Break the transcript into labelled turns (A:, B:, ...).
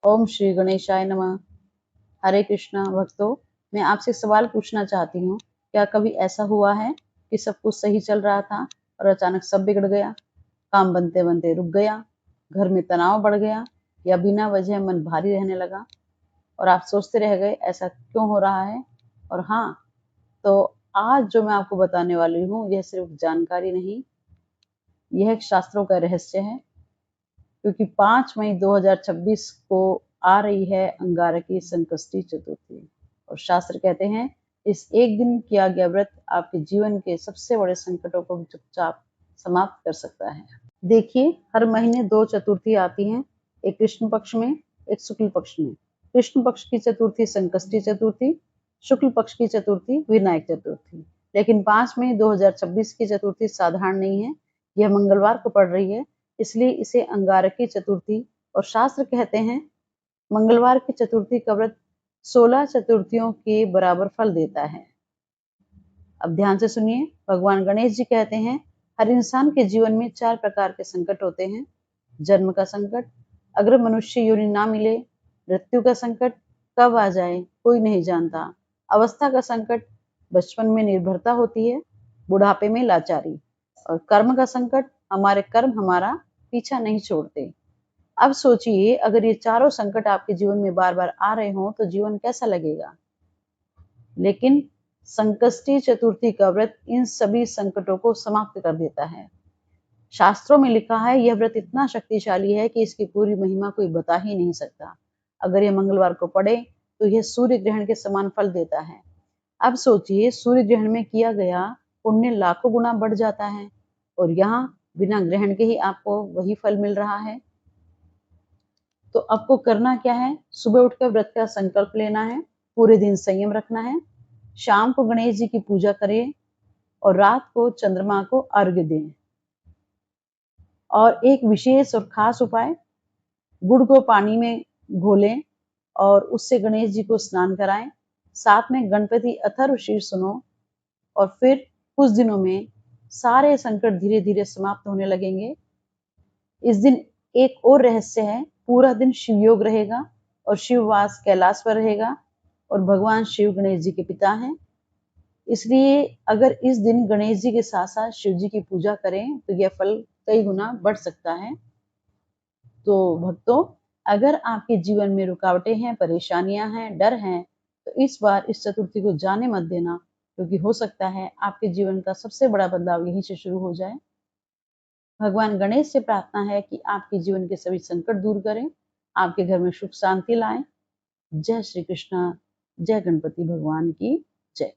A: ओम श्री गणेशाय नमः। हरे कृष्णा भक्तों, मैं आपसे सवाल पूछना चाहती हूँ। क्या कभी ऐसा हुआ है कि सब कुछ सही चल रहा था और अचानक सब बिगड़ गया? काम बनते बनते रुक गया, घर में तनाव बढ़ गया, या बिना वजह मन भारी रहने लगा और आप सोचते रह गए ऐसा क्यों हो रहा है? और हाँ, तो आज जो मैं आपको बताने वाली हूँ यह सिर्फ जानकारी नहीं, यह एक शास्त्रों का रहस्य है। क्योंकि 5 मई 2026 को आ रही है अंगारकी संकष्टी चतुर्थी और शास्त्र कहते हैं इस एक दिन किया गया व्रत आपके जीवन के सबसे बड़े संकटों को चुपचाप समाप्त कर सकता है। देखिए, हर महीने 2 चतुर्थी आती हैं, एक कृष्ण पक्ष में, एक शुक्ल पक्ष में। कृष्ण पक्ष की चतुर्थी संकष्टी चतुर्थी, शुक्ल पक्ष की चतुर्थी विनायक चतुर्थी। लेकिन 5 मई 2026 की चतुर्थी साधारण नहीं है, यह मंगलवार को पड़ रही है, इसलिए इसे अंगारकी चतुर्थी और शास्त्र कहते हैं मंगलवार की चतुर्थी का व्रत 16 चतुर्थियों के बराबर फल देता है। अब ध्यान से सुनिए, भगवान गणेश जी कहते हैं हर इंसान के जीवन में 4 प्रकार के संकट होते हैं। जन्म का संकट, अगर मनुष्य योनि ना मिले। मृत्यु का संकट, कब आ जाए कोई नहीं जानता। अवस्था का संकट, बचपन में निर्भरता होती है, बुढ़ापे में लाचारी। और कर्म का संकट, हमारे कर्म हमारा पीछा नहीं छोड़ते। अब सोचिए, अगर ये चारों संकट आपके जीवन में बार बार आ रहे हों तो जीवन कैसा लगेगा? लेकिन संकष्टी चतुर्थी का व्रत इन सभी संकटों को समाप्त कर देता है। शास्त्रों में लिखा है यह व्रत इतना शक्तिशाली है कि इसकी पूरी महिमा कोई बता ही नहीं सकता। अगर यह मंगलवार को पड़े तो यह सूर्य ग्रहण के समान फल देता है। अब सोचिए, सूर्य ग्रहण में किया गया पुण्य लाखों गुना बढ़ जाता है और यहाँ बिना ग्रहण के ही आपको वही फल मिल रहा है। तो आपको करना क्या है? सुबह उठकर व्रत का संकल्प लेना है, पूरे दिन संयम रखना है, शाम को गणेश जी की पूजा करें और रात को चंद्रमा को अर्घ्य दें। और एक विशेष और खास उपाय, गुड़ को पानी में घोलें और उससे गणेश जी को स्नान कराएं। साथ में गणपति अथर्व शीर्ष सुनो और फिर कुछ दिनों में सारे संकट धीरे धीरे समाप्त होने लगेंगे। इस दिन एक और रहस्य है, पूरा दिन शिव योग रहेगा और शिववास कैलाश पर रहेगा और भगवान शिव गणेश जी के पिता हैं। इसलिए अगर इस दिन गणेश जी के साथ साथ शिव जी की पूजा करें तो यह फल कई गुना बढ़ सकता है। तो भक्तों, अगर आपके जीवन में रुकावटें हैं, परेशानियां हैं, डर हैं, तो इस बार इस चतुर्थी को जाने मत देना, क्योंकि हो सकता है आपके जीवन का सबसे बड़ा बदलाव यहीं से शुरू हो जाए। भगवान गणेश से प्रार्थना है कि आपके जीवन के सभी संकट दूर करें, आपके घर में सुख शांति लाएं। जय श्री कृष्णा, जय गणपति भगवान की जय।